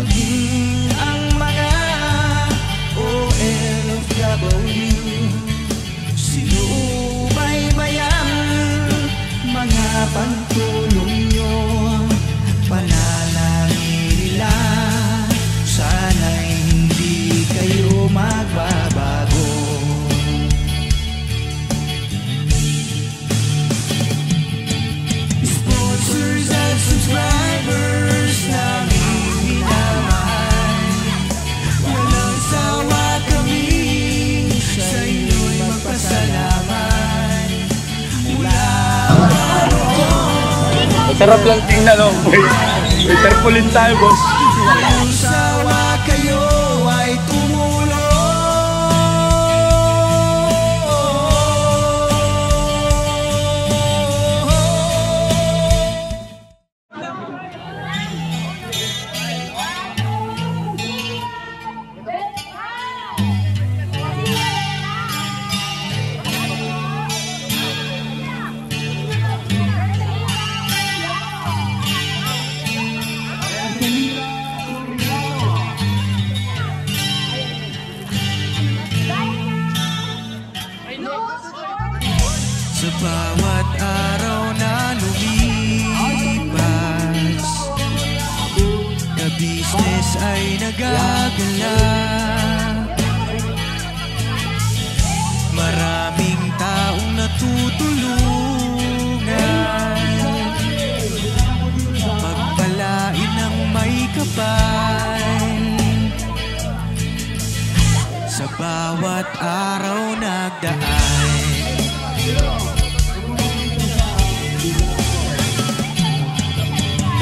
maging ang mga OFW. Sinubaybayan mga pagtulong nyo, panalangin nila, sana'y hindi kayo magbabago. Sponsors at subscribers namin minamahal, walang sawa kami sa inyo'y magpasalamat. Mula Sarap lang tingnan, no? May tarpaulin tayo, boss. walang sawa kayo ay tumulong. Sa bawat araw na lumipas, ka-business ay nagagalak. Maraming taong natutulungan, pagpalain ng may kapal. Sa bawat araw nagdaan,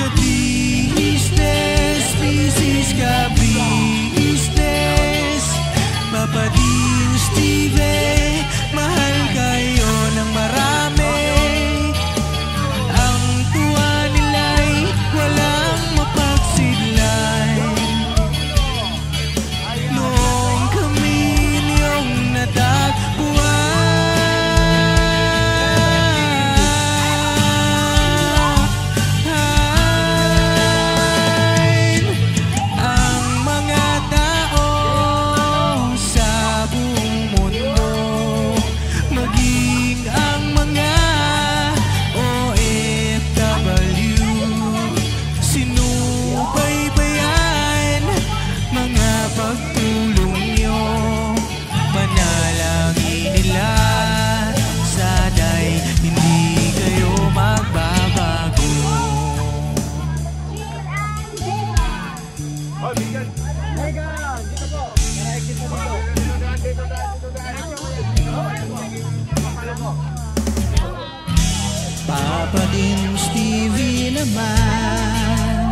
ka-business, business, ka-business, Papa Dean, Steve, mahal kayo ng marami. Ang tuwa nila'y walang mapagsidlan. Noong kami niyong natagpuan, Papa Dean, Stevie naman,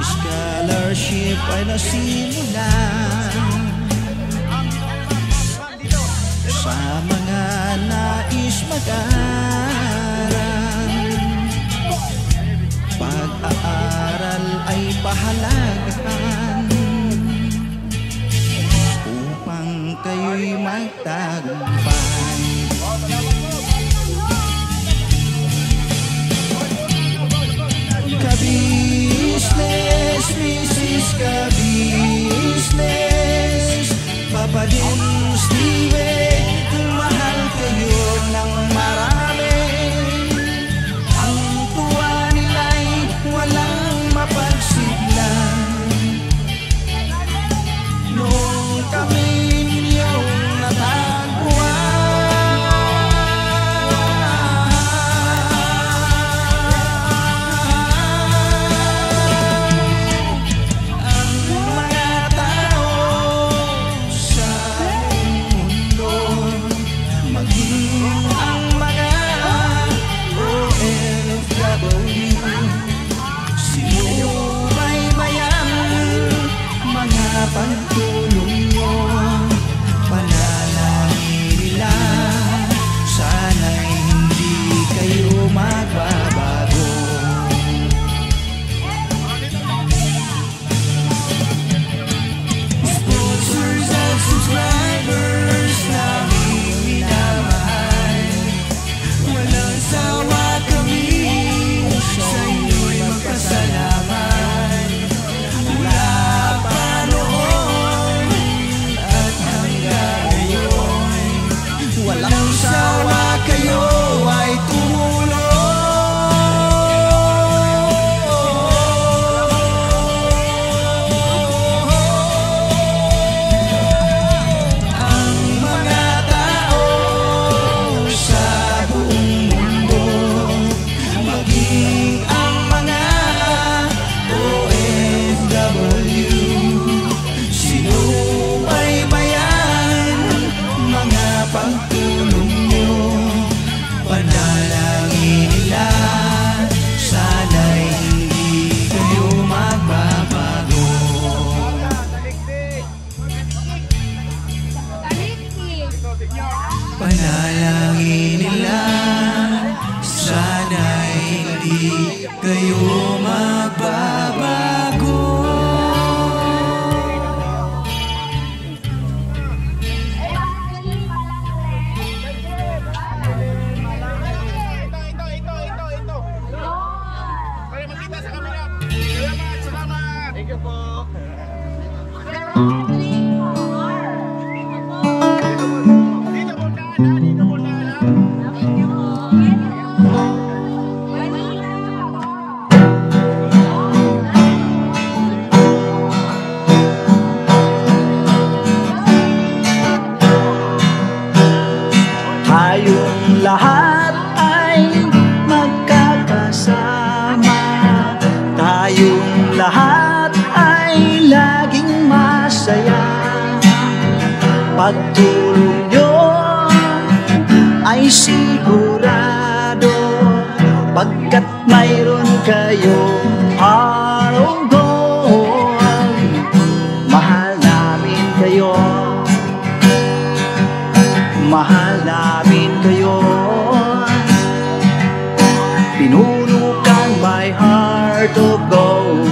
scholarship ay nasimulan. Sa mga nais mag-aral, pag-aaral ay pahalagahan upang kayo'y magtagumpay. Ka-business, Mrs. Ka-business, Papa Dean, Steve, mahal kayo ng marami. Ang tuwa nila'y walang mapagsiglan. Noong kami ninyong natagpuan, ang mga tao sa Thank you po. Tayong lahat ay magkakasama, tayong lahat ay laging masaya. Pagtulong nyo ay sigurado, pagkat mayroon kayong harong-gong. Mahal namin kayo, mahal namin kayo. Pinuno kang my heart of gold.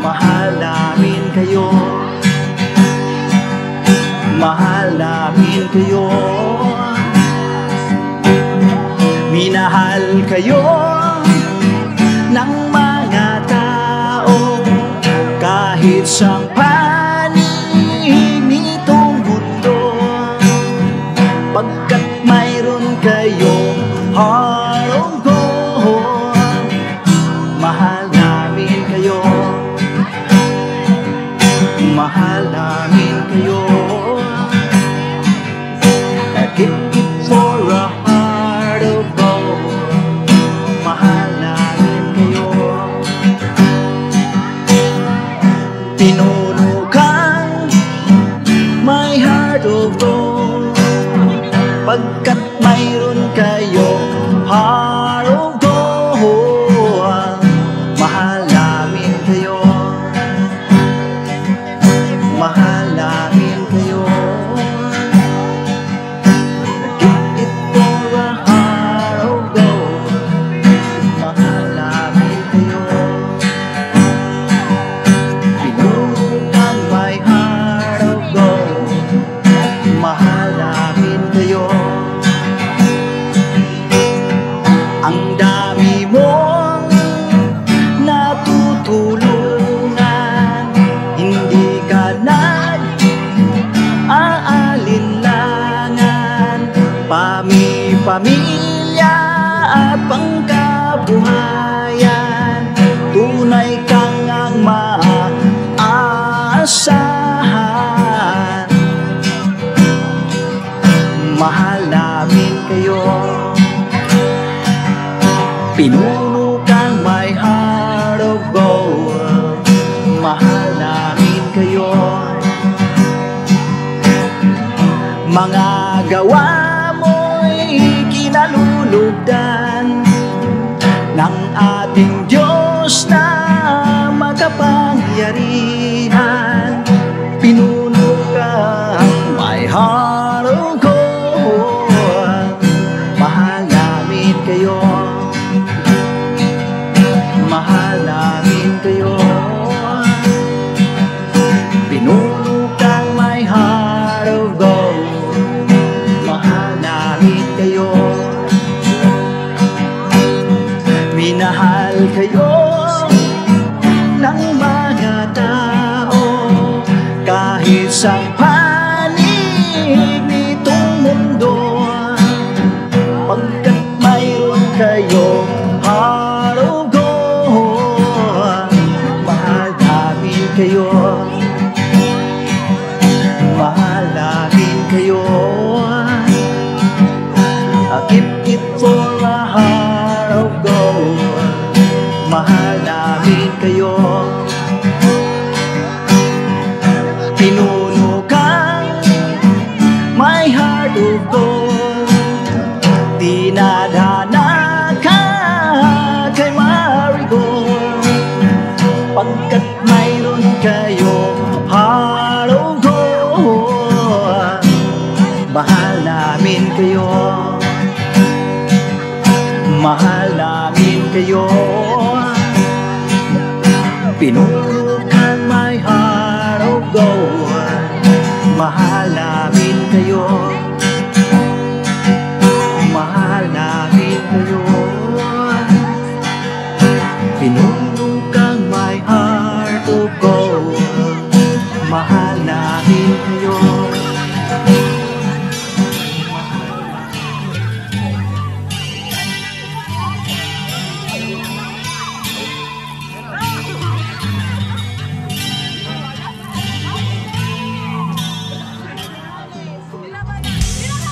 Mahal namin kayo, mahal namin kayo. Minahal kayo ng mga tao kahit sang panig nitong mundo, pagkat mayroon kayong harong-gong. Mahal namin kayo, mahal namin kayo. I give it for a heart of gold. Mahal namin kayo. Pinuno kang my heart of gold, pagkat mayroon kayong harong-gong. Mahal namin kayo, mahal namin kayo. Give it for a heart of gold. Mahal namin kayo. Pinuno kang my heart of gold. Mahal namin kayo. Ang dami mong natutulungan, hindi ka nag-aalinlangan. Pamilya at pangkabuhayan, tunay kang ang maaasahan. Mahal namin kayo, pinuno kang my heart of gold. Mahal namin kayo. Mga gawa mo'y kinalulugdan ng ating Diyos na makapangyarihan. Pinuno kang my heart of gold. Mahal namin kayo, mahal namin kayo. Pinuno kang my heart of gold. Mahal namin kayo. Minahal kayo ng mga tao kahit sa panig nitong mundo, pagkat mayroon kayong harong-gong. Mahal namin kayo, mahal namin kayo. I keep it for a heart of gold. Mahal namin kayo. Pinuno kang my heart of gold. Dinadhana ka kay Marigold, pagkat mayroon kayong heart of gold. Mahal namin kayo, mahal namin kayo. Pinuno kang my heart of gold. Mahal namin kayo, mahal namin kayo. Pinuno kang my heart of mahal namin kayo.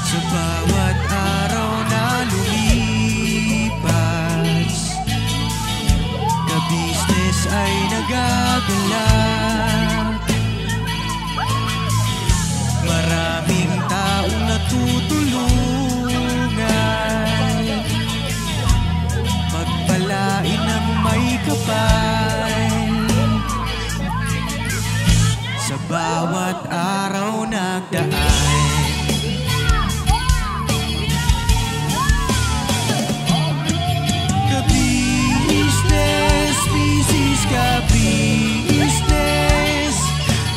Sa bawat araw na lumipas, ka-business ay nagagalak. Maraming taong natutulungan, pagpalain ng may kapal. Sa bawat araw nagdaan, ka-business,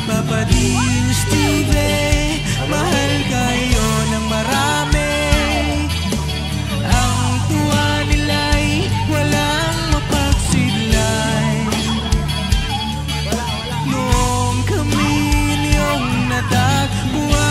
Papa Din, Steve, mahal kayo ng marami. Ang tuwa nila'y walang mapagsidlay. Noong kami niyong natagpuan,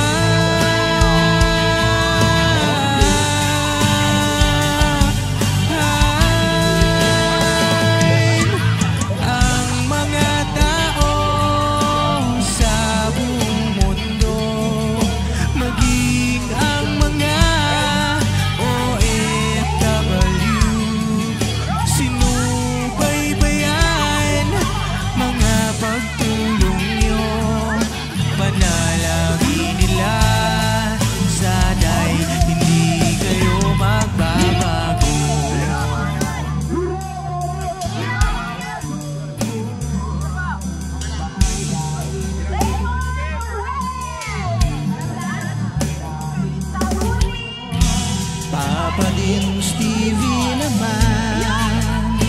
Papa Din, Stevie naman,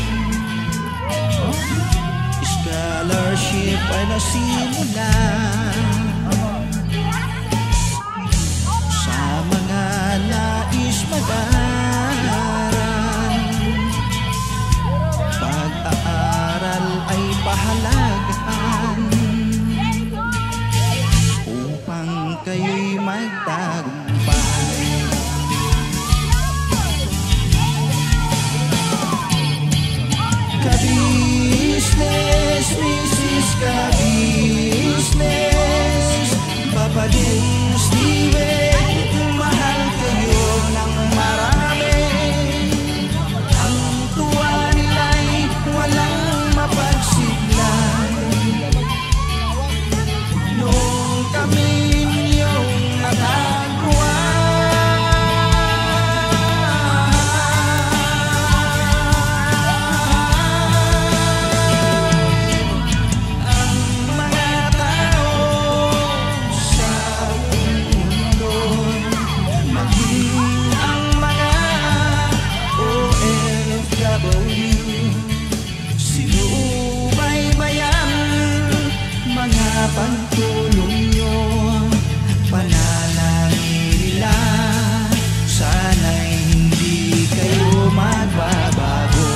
scholarship ay nasimulan. Sa mga nais mag-aral, pag-aaral ay pahalagahan upang kayo'y magtagumpay. Ka-business, Mrs. Ka-business, Papa Din, Steve, mahal kayo ng marami. Ang tuwa nila'y walang mapagsiglan. Noong kami niyong natagpuan, pagtulong nyo, panalangin nila, sana'y hindi kayo magbabago.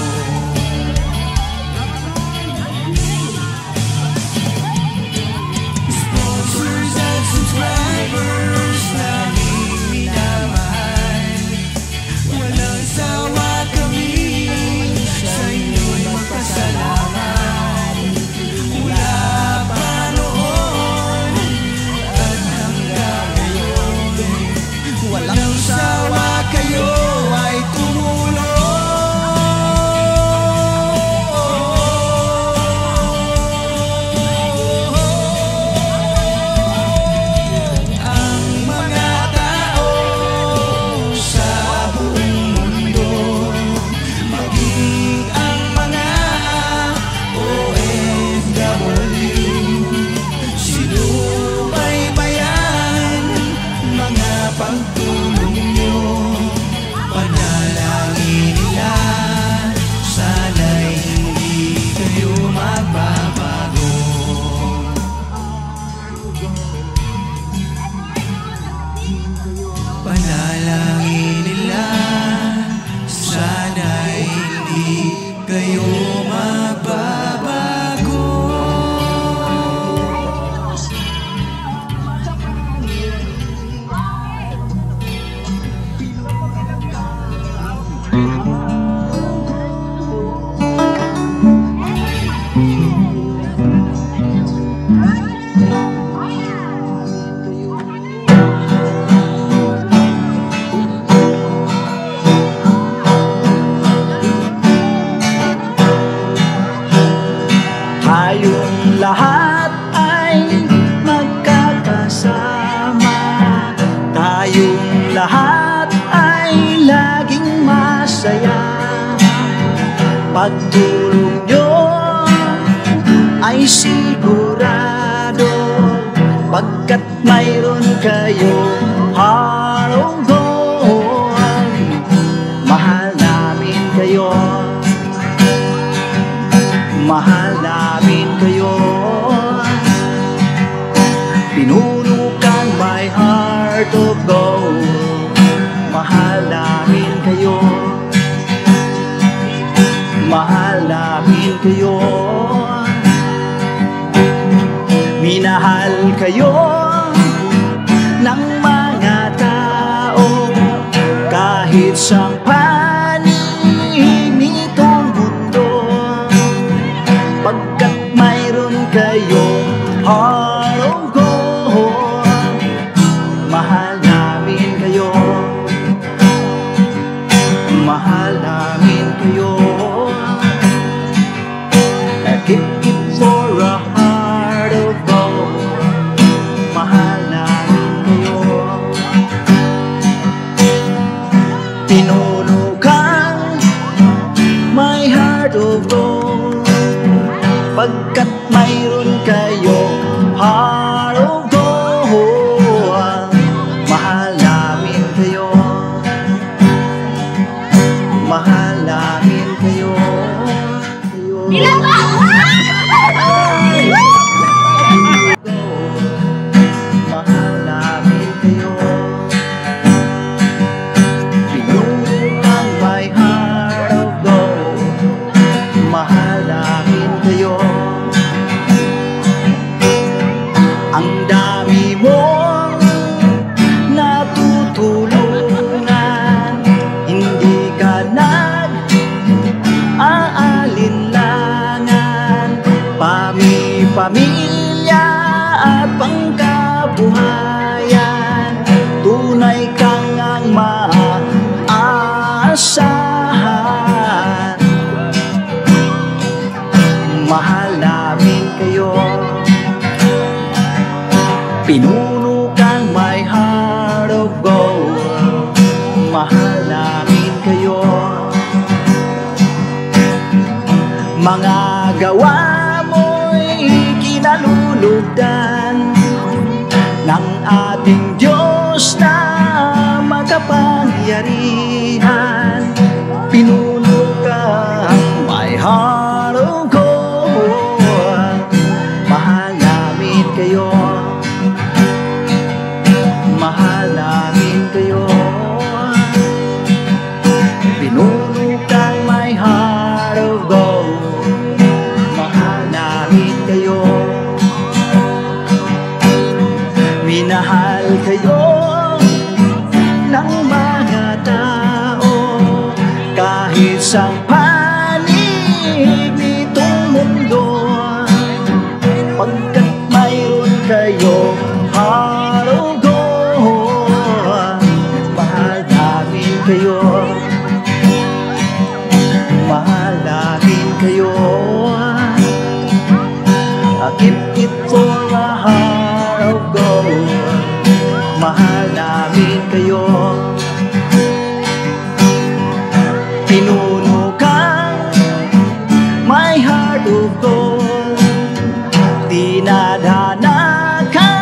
Sponsors and subscribers naming minamahal, walang sawa kami sa inyo'y magpasalamat. Mula pa noon lahat ay magkakasama, tayong lahat ay laging masaya. Pagtulog nyo ay sigurado, pagkat mayroon kayong heart of gold. Mahal namin kayo, mahal namin kayo. Pinuno kang my heart of gold. Mahal namin kayo, mahal namin kayo. Minahal kayo ng mga tao kahit sa panig nitong mundo, pagkat mayroon kayong heart of gold. Mahal namin kayo, mahal namin kayo. I keep it for a heart of gold. Mahal namin kayo. Pinuno kang my heart of gold, pagkat mayroon kayong heart of gold. Mahal namin kayo, mahal namin kayo. Mahal namin kayo. Pinuno ang my heart of gold. Mahal namin kayo. Ang dami mong natutulungan, hindi ka nag-aalinlangan. Pamilya at pangkabuhayan, tunay kang ang maaasahan. Mahal namin kayo. Pinuno kang my heart of gold. Mahal namin kayo. Mga gawa mo'y kinalulugdan ng ating Diyos na makapangyarihan. Pinuno kang my heart of gold. Mahal namin kayo, mahal namin kayo. Pinuno kang my heart of gold. Mahal namin kayo. Minahal kayo ng mga tao kahit sa panig nitong mundo, pagkat mayroon kayong heart of gold. Mahal namin kayo, mahal namin kayo. I keep it for a heart of gold. Mahal namin kayo. Pinuno kang my heart of gold. Dinadhana ka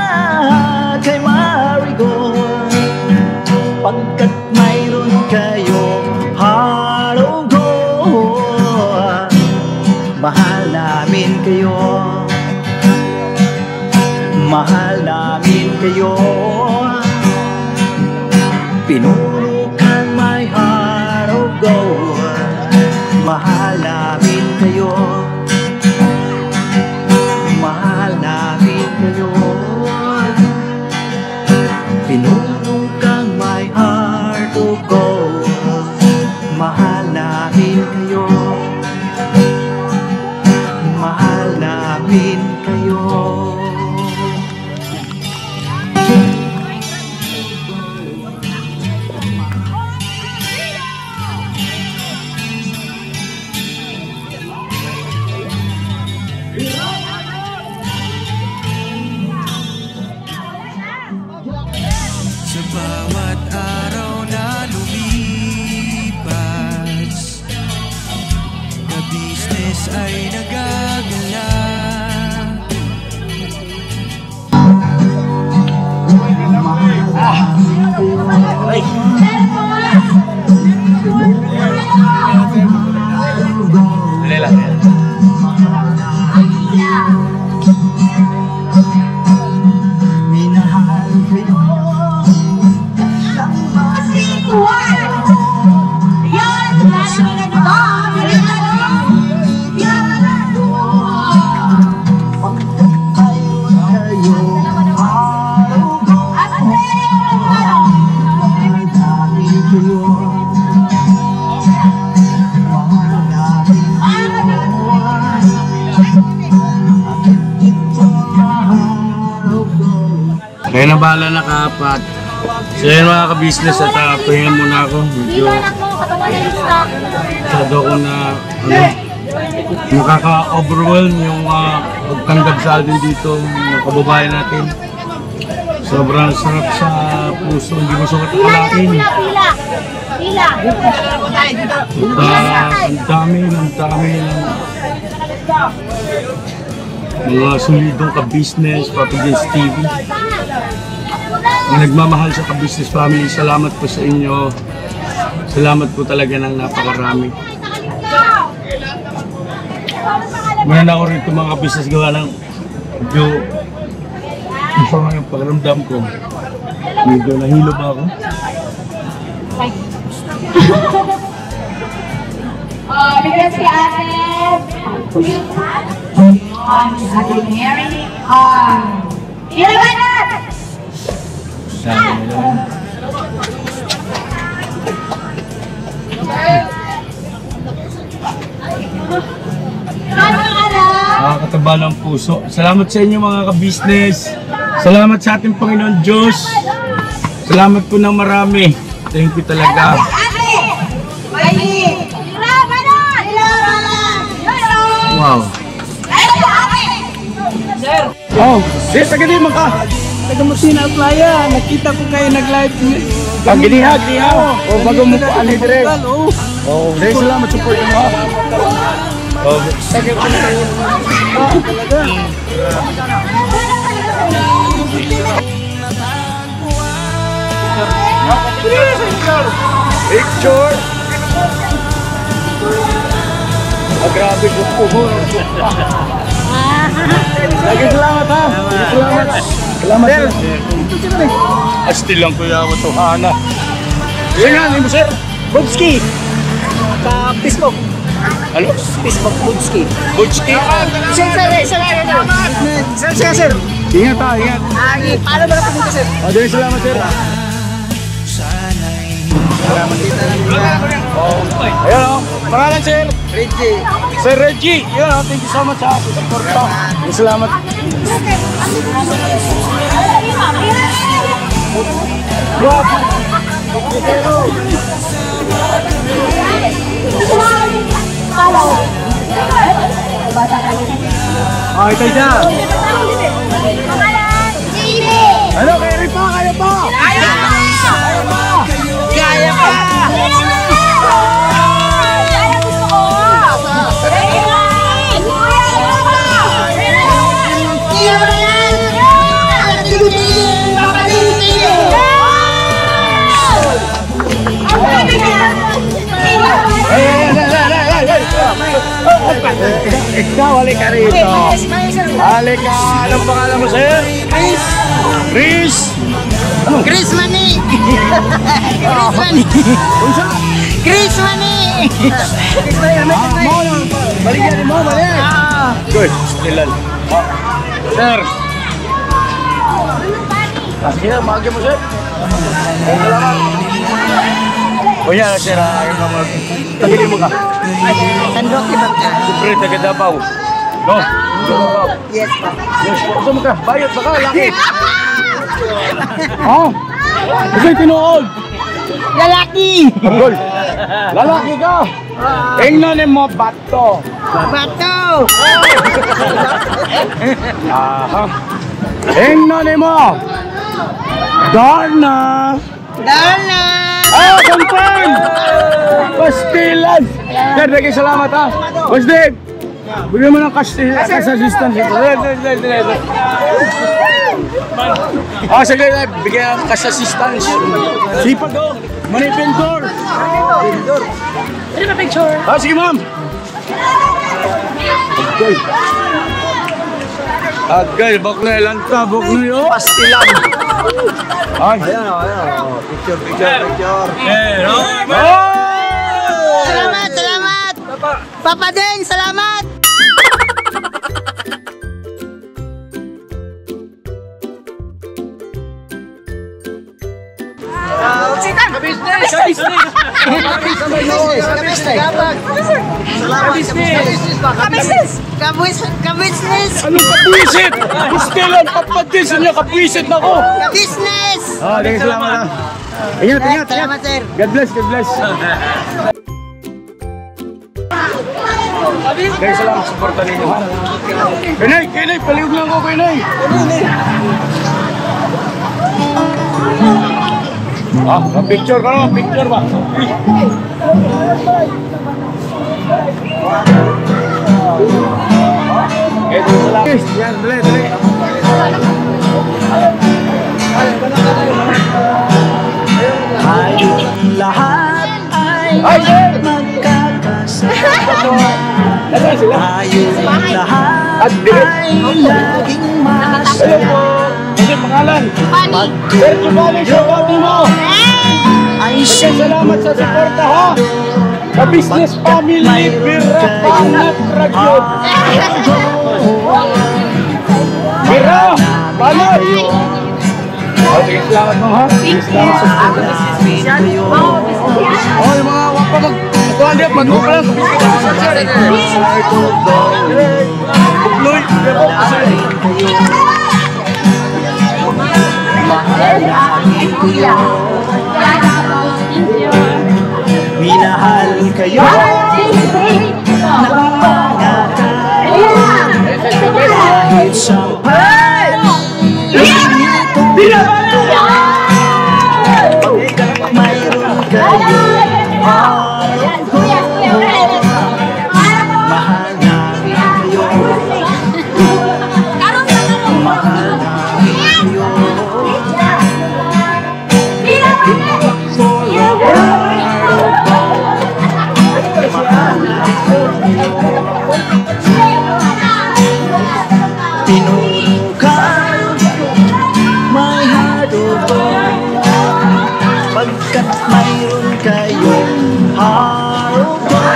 kay Marigold, pagkat mayroon kayong heart of gold. Mahal namin kayo, mahal namin kayo. Pinuno kang my heart of gold. Mahal namin kayo, mahal namin kayo. Pinuno kang my heart of gold. Mahal namin kayo, mahal namin kayo. Kaya na bahala na kaapat. So yun mga ka-business at pahinga muna ako. Medyo masyado ako na nakaka-overwhelm yung pagtanggap sa atin dito, yung kababayan natin. Sobrang sarap sa puso, hindi mo sukat akalain. Ang dami ng mga solidong ka-business, Papa Jens TV. Ang nagmamahal sa ka-business family, salamat po sa inyo. Salamat po talaga ng napakarami. Mayroon ako rito mga ka-business gawa ng medyo masama yung pakiramdam ko. Medyo nahilo ba ako? Bigyan si Ate Ate Mary Ilaganat! Nakakataba ng puso. Salamat sa inyo mga ka-business. Salamat sa ating Panginoon Diyos. Salamat po ng marami. Thank you talaga. Wow. Oh, sis, tagadi mo ka. Taga Masina Playa, nakita ko kayo nag-live. Ang ginihag niya. O bago mo po ano dire. Oh, Dahil salamat support mo. Oh, picture. Grabe ko po. Lagi salamat ha. Salamat. Salamat sir. Still lang kuya ako to. Hana. Yan nga, hindi mo sir. Bubski. Sa Facebook. Ano? Facebook Bubski. Butchki. Sir. Ingat ha, ingat. Paano ba napunta sir? O, dahil salamat sir. Ayan o, pangalan sir. Reggie. Sir Reggie. Ayan o, thank you so much ha. Support to. Salamat. Oh, ito siya. Ano, kaya rin pa, kaya pa. Kaya pa! Kaya pa! Kaya gusto ko! Ikaw, halik ka rito. Halik ka. Anong pangalan mo sir? Chris! Chris. Chris Mani! Chris Mani! Chris Mani! Baligyan mo, balik. Good. Ilan? Sir. Sige na, mahagyan mo sir. O yan, sir. Ayaw ka mag... Tagilin mo ka. Tandok iba ka? Siyempre, taga Davao. No? Davao. Yes pa. Yes, gusto mo ka. Bayot ba ka? Laki. Oh? Kasi tinuod. Lalaki! Agol. Lalaki ka. Tingnan mo bato. Bato! Aha. Tingnan mo. Darna. Dala! Ah, confirm! Pastilan! Sir, naging salamat ha. Boss Dave, bigyan mo ng cash assistance. Ah, sige, bigyan ng cash assistance. Sipag o. Money Pintor. Ano ba picture? Ah, sige ma'am. Agay. Agay, bakla lang ta, bakla yun. Pastilan! Ay. Ayan. Picture. Salamat! Papa Den, salamat! Ka-business! Ka-business! Anong kapwisit? Gusto lang, papadis niya, kapwisit ako. Ka-business! Oh, thank you, salamat. Ingat, ingat, Salamat, sir. God bless, God bless. Guys, salamat sa suporta ninyo. Kenay, paliwag lang ako, Kenay. Picture ka na, picture ba? Yan, dali. Tayong lahat ay magkakasama. Tayong lahat ay laging masaya. Kasi pangalan? Sir Giovanni, shoutout mo! Ay Salamat sa suporta ha! Sa business family, Bira Pangat Ragyod! Bira! Pangat! Sige, salamat mo ha! Salamat sa suporta! Yung mga wapa mag-tuwan din, mag-tuwan lang! Puploy! minahal kayo kahit sa mayroon kayo mahal namin kayo mahal namin kayo pinunukan may hadubong pagkat mayroon kayong harubong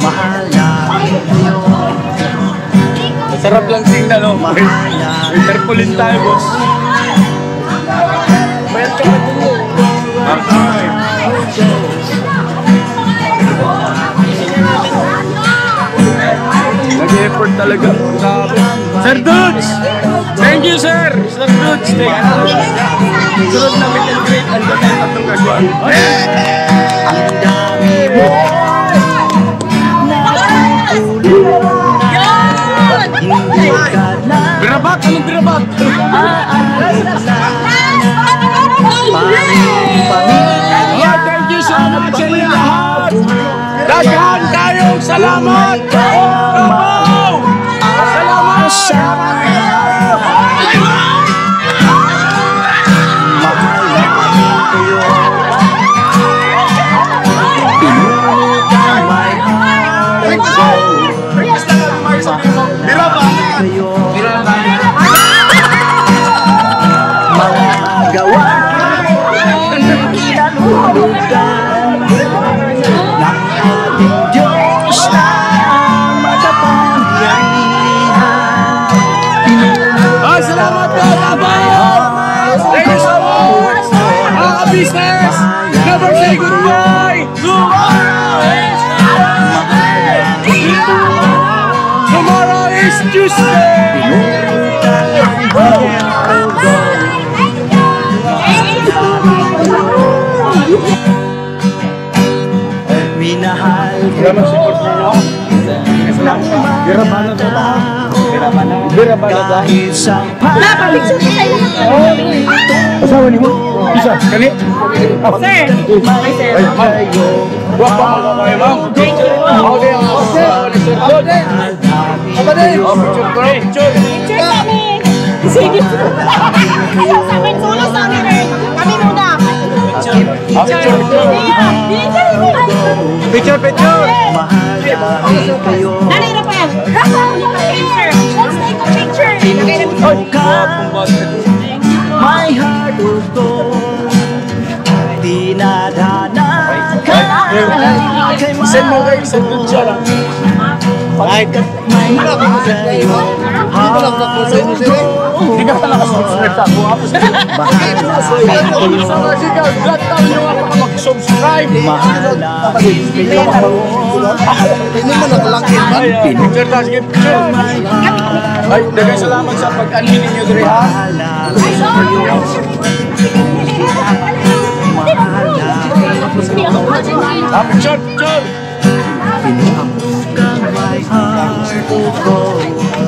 mahal namin yun Sarap lang tingnan, no? Interpolin tayo, boss. Nag-effort talaga. Sir Dudes! Thank you, sir! Sir Dudes! Sunod na meet and greet. Ang dami ang tatlong kagwan. ang dami mo hindi ka na Birabat! Anong birabat? pamilya Thank you so much sa inyo lahat! Daghan tayong salamat! Business! Never say goodbye! Tomorrow is Tuesday! minahal Salamat sa support ninyo. Birabana ba? kahit sa Asawa ni mo? Isa, kani? Sir! Ay, ma'am. Huwag pa mga kayo, ma'am. Okay, picture. Picture kami! Sige! Ayaw sa amin, solo sa amin eh! Kami muna! Picture. mahal namin kayo Nanay na pa yan! Picture! Let's take a picture! may hadugtong dinadana kay Send mo kayo, send mo siya lang. pagkat may kayo Hindi ka pala subscribe sa ako. mahal namin kayo Mag-subscribe. mahal namin kayo Hindi mo nakalangin man. Ay, picture tayo. Sige, picture. Ay, dagang salamat sa pag-anhin ninyo diri ha. Ah, picture, picture.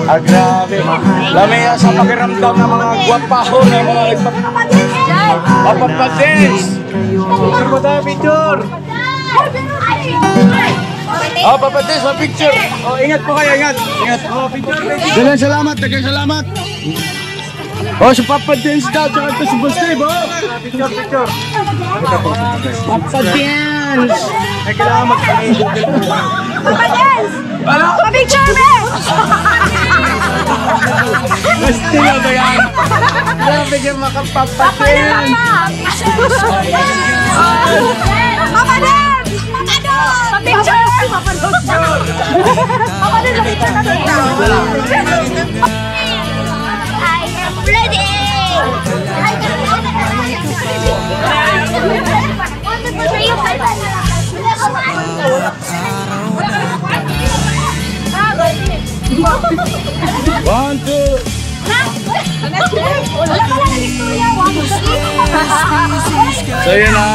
Ah, grabe. Lamaya sa pakiramdam ng mga guwapaho na mga nagpapadance. Picture mo tayo, picture. Oh, papadance, picture. Oh, ingat po kayo, ingat. Ingat. Oh, picture. Dagang salamat, dagang salamat. Oh, si Papa Dance daw, tsaka ito si Boss Dave, oh. Picture, picture. Papa Dance. Ay, kailangan magpamigil. Papa Dance! Ano? Pa-picture mo! Gusto nga ba yan? Grabe ka makapapa Dance. Papa Dance! Pa-picture! Papa Dance! Papa Dance, pa-picture na dito. I am ready! One, two. So yun na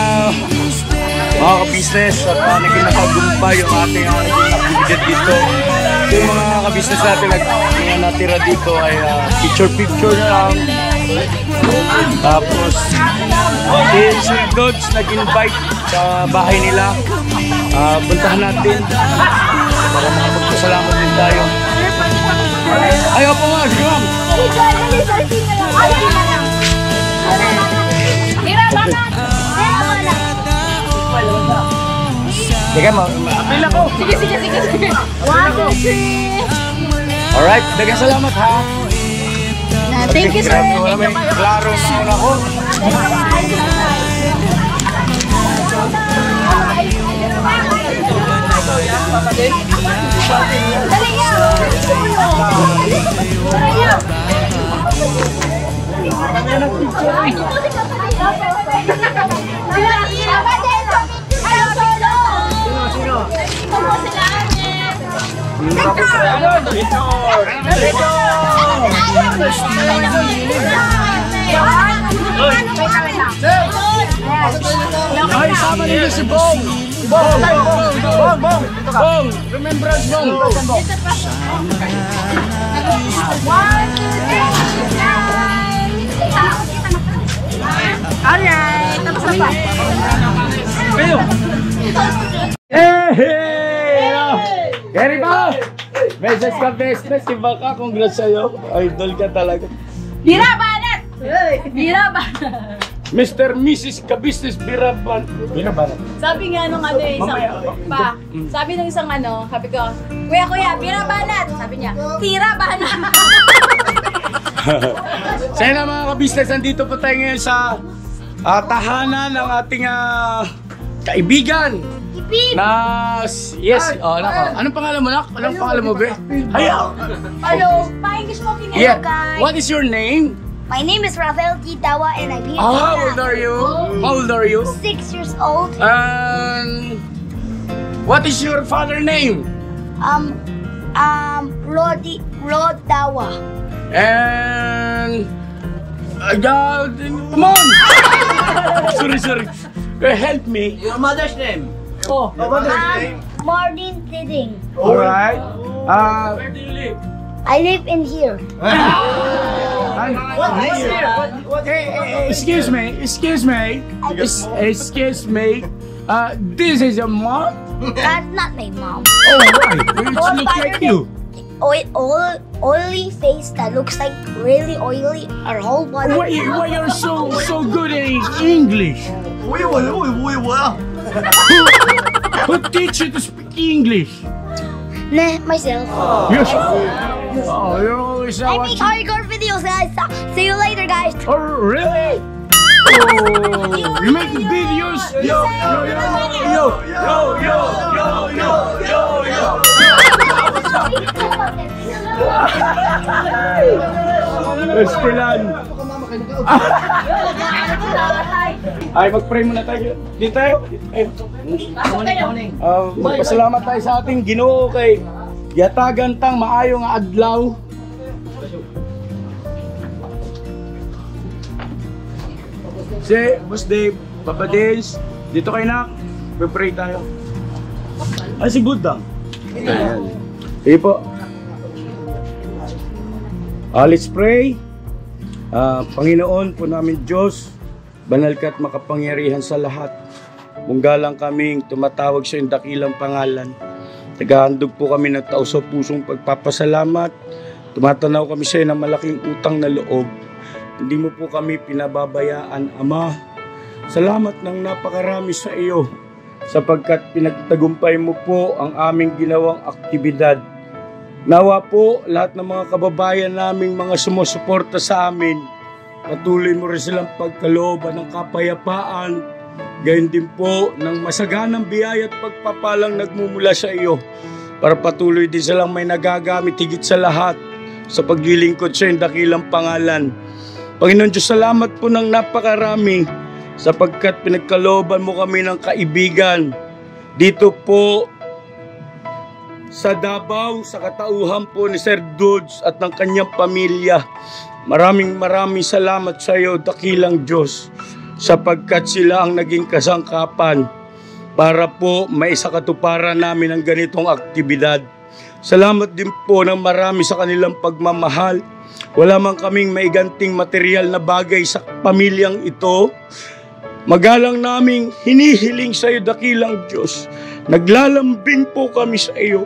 mga ka-business at naging nakagumpay yung ating activity dito. Yung mga ka-business natin na natira dito ay picture na lang. Tapos si Sir Dodge nag-invite sa bahay nila. Puntahan natin para makapagpasalamat din tayo. Ayaw po nga, sige ma'am. Sige ma'am, apil ako. Sige. 1, 2, 3. Alright, dagang salamat ha. Thank you, sir. Grabe, wala may klaro na ako. Dali niya. Ay, sama nila si Bong! Bong! Remembrance Bong! Alright, tapos na pa. Hey! Gary ba? Message ka business, iba ka, congrats sa'yo. Idol ka talaga. Bira banat! Bira banat! Mr. Mrs. Ka-Business Biraban. Sabi nga nung ano isang pa, sabi nung isang ano, sabi ko, Kuya, bira banat! Sabi niya, tira banat! Sa na mga ka-business, nandito po tayo ngayon sa tahanan ng ating kaibigan. Na, yes, anong pangalan mo, nak? Anong pangalan mo, be? Hayaw! Hello, pa-English mo kinito, Yeah, guys. what is your name? My name is Rafael Kitawa and I'm here. How old are you? How old are you? 6 years old. What is your father name? Rodawa. And come on! sorry. Help me. Your mother's name? Oh, Martin Tiding. alright. Where do you live? I live in here. Excuse me. This is your mom? That's not my mom. Oh, right. It looks like you. Oily face that looks like really oily. Our whole body. Why you're so good in English? Who teach you to speak English? Nah, myself. Yes. Oh, you're always I make hardcore videos, guys. See you later, guys. Oh, really? Oh, you make videos? Yo. Estilan. Ay, mag-pray muna tayo. Dito tayo. Magpasalamat tayo sa ating Ginoo kay yatagan tang maayo nga adlaw. Si Boss Dave, Papa Dales, dito kay Nak. Mag-pray tayo. Ay, si Budang. Ayan. Sige po. Let's pray. Panginoon po namin Diyos, banal ka at makapangyarihan sa lahat. Munggalang kaming tumatawag sa iyong dakilang pangalan. Naghahandog po kami ng taos sa pusong pagpapasalamat. Tumatanaw kami sa iyo ng malaking utang na loob. Hindi mo po kami pinababayaan, Ama. Salamat ng napakarami sa iyo sapagkat pinagtagumpay mo po ang aming ginawang aktibidad. Nawa po lahat ng mga kababayan naming mga sumusuporta sa amin, patuloy mo rin silang pagkalooban ng kapayapaan, gayon din po ng masaganang biyaya at pagpapalang nagmumula sa iyo para patuloy din silang may nagagamit higit sa lahat sa paglilingkod sa iyong dakilang pangalan. Panginoon Diyos, salamat po ng napakarami sapagkat pinagkalooban mo kami ng kaibigan dito po sa Davao, sa katauhan po ni Sir Dudes at ng kanyang pamilya. Maraming salamat sa iyo, dakilang Diyos, sapagkat sila ang naging kasangkapan para po maisakatuparan namin ang ganitong aktibidad. Salamat din po ng marami sa kanilang pagmamahal. Wala man kaming maiganting material na bagay sa pamilyang ito. Magalang naming hinihiling sa iyo, dakilang Diyos. Naglalambing po kami sa iyo.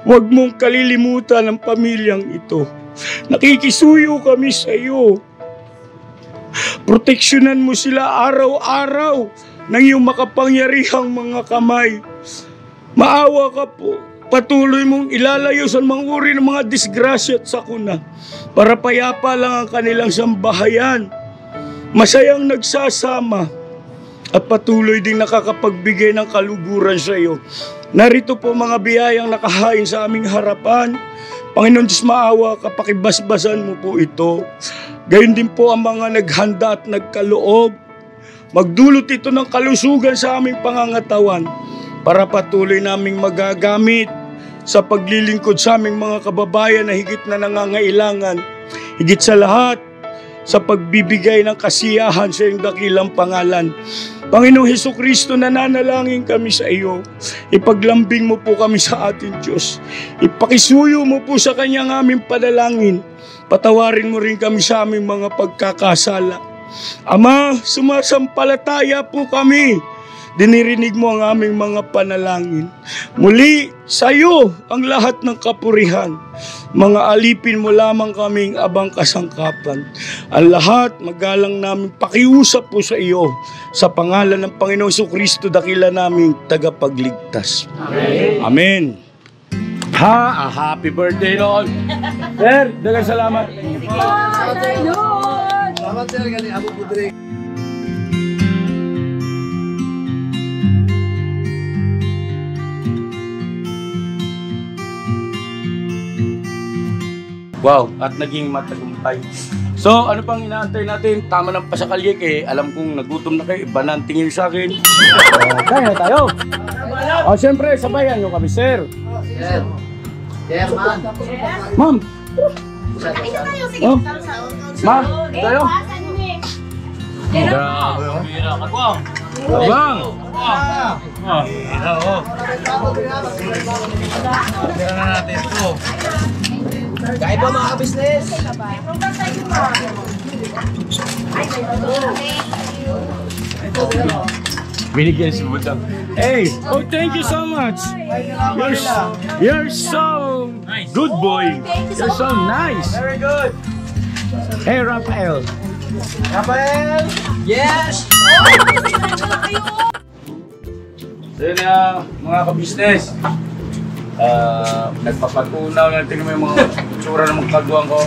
Huwag mong kalilimutan ang pamilyang ito. Nakikisuyo kami sa iyo. Proteksyonan mo sila araw-araw ng iyong makapangyarihang mga kamay. Maawa ka po. Patuloy mong ilalayo sa mga uri ng mga disgrasya at sakuna para payapa lang ang kanilang sambahayan. Masayang nagsasama at patuloy ding nakakapagbigay ng kaluguran sa iyo. Narito po mga biyayang nakahain sa aming harapan. Panginoon Diyos, maawa ka, pakibasbasan mo po ito. Gayon din po ang mga naghanda at nagkaloob. Magdulot ito ng kalusugan sa aming pangangatawan para patuloy naming magagamit sa paglilingkod sa aming mga kababayan na higit na nangangailangan. Higit sa lahat, sa pagbibigay ng kasiyahan sa iyong dakilang pangalan. Panginoong Hesukristo, nananalangin kami sa iyo. Ipaglambing mo po kami sa ating Diyos. Ipakisuyo mo po sa kanyang aming panalangin. Patawarin mo rin kami sa aming mga pagkakasala. Ama, sumasampalataya po kami. Dinirinig mo ang aming mga panalangin. Muli, sa iyo ang lahat ng kapurihan. Mga alipin mo lamang kaming abang kasangkapan. Ang lahat, magalang namin pakiusap po sa iyo. Sa pangalan ng Panginoong Jesucristo, dakila naming tagapagligtas. Amen. Amen. Happy birthday, Lord. Sir, dagang salamat. Salamat sir, galing Abu Budre. Wow, at naging matagumpay. So, ano pang inaantay natin? Tama ng pasakalye kay alam kong nagutom na kayo. Iba na ang tingin sa akin. Kaya na tayo. Siyempre, sabayan nyo kami, sir. Sir. Sir, man. Ma'am. Oh. Ma'am, tayo. Bang. Tira na natin ito. Kaya po mga ka-business. Binigyan si Budang. Hey, oh thank you so much. You're so good boy. You're so nice. Very good. Hey, Rafael. Rafael. Yes. So yun na mga ka-business. Nagpapatunaw na tingnan mo yung mga tsura ng mga kagawang ko.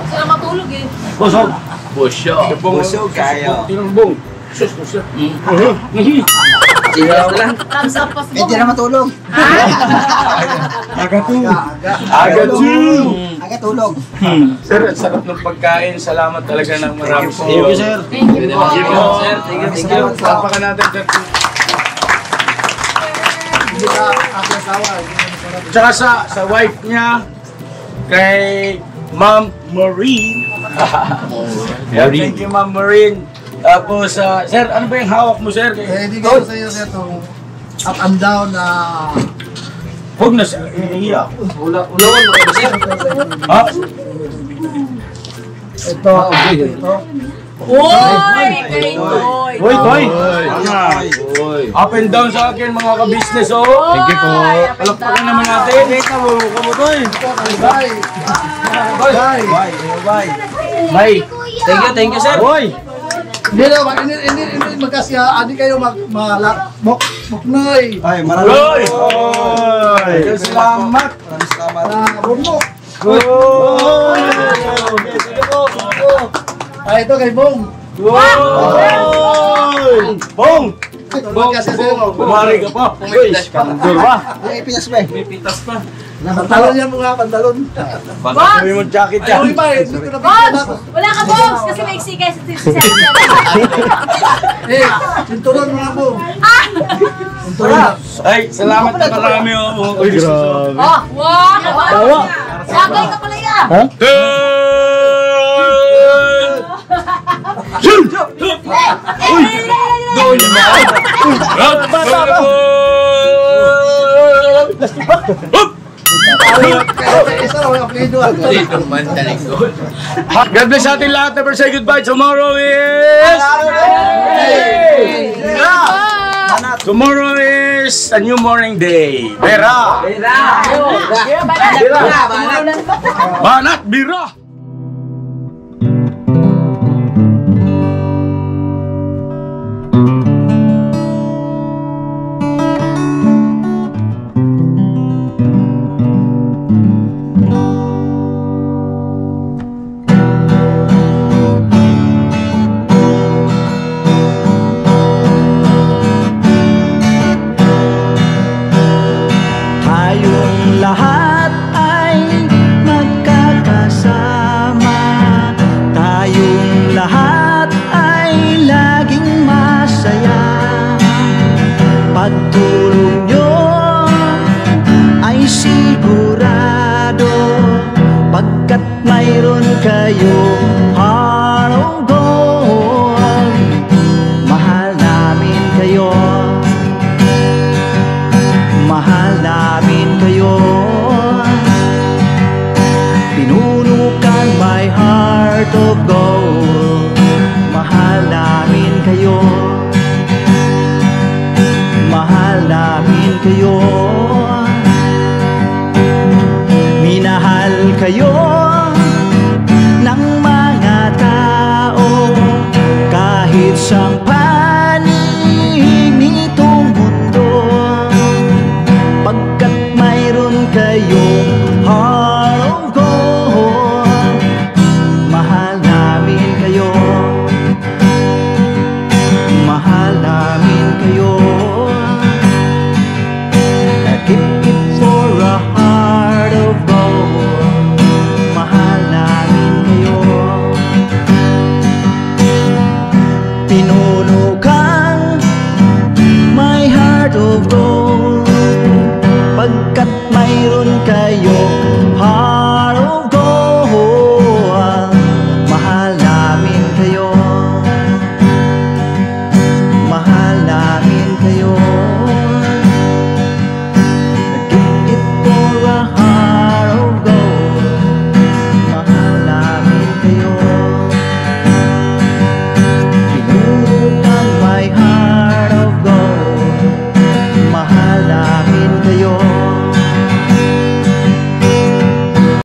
Sila matulog eh. Busog. Busog. Busog kayo. Tingnan mo bong. Sus, busog. Thumbs up po. Hindi na matulog. Aga tu. Aga tulog. Sir, ang sarap ng pagkain. Salamat talaga ng marami sa iyo. Thank you po. Thank you. Tapakan natin, sir. Hindi ka ako asawa. Tsaka sa wife niya, kay Ma'am Maureen. Yeah, thank you, Ma'am Maureen. Tapos, sir, ano ba yung hawak mo, sir? Hindi ko sa iyo sir itong up and down na Huwag na, sir. Iiyak. Ha? ito. Ito. Uy! Kay Toy! Hoy, Toy! Up and down sa akin, mga ka-business, oh! Thank you po. Palakpakan naman natin. Kamu, Toy! Bye. Bye. Bye. Bye! Thank you, sir. Hoy! Hindi magkasya. Hindi kayo muknoy. Ay, Hoy! Hoy! Salamat! Bumok. Hoy! Ay, ito kay Bong. Hoy! Bong! Magkasya sir. Bumari ka pa. Hoy! Kandur ba? May pinas ba? May pitas pa. Pantalon yan mga pantalon. Boss! Sabi mo jacket Ay, yan. ba? Hindi ko na Boss! Wala ka, boss! Kasi may eksika sa Eh, sinturon mga Bong. Sinturon. Ay, salamat na marami, oh. Uy, grabe. Oh! Wow! Tawa. Sagay ka pala yan! Ha? Uy! Doon Isa lang ang apelido. God bless ating lahat. Never say goodbye. Tomorrow is... Tomorrow is a new morning day. Bera! Banat! Bira! Tayong lahat ay magkakasama. Tayong lahat ay laging masaya. Pagtulong nyo ay sigurado, pagkat mayroon kayong heart of gold. Mahal namin kayo. Mahal namin kayo. Pinuno kang my heart of gold. Mahal namin kayo. Mahal namin kayo. Minahal kayo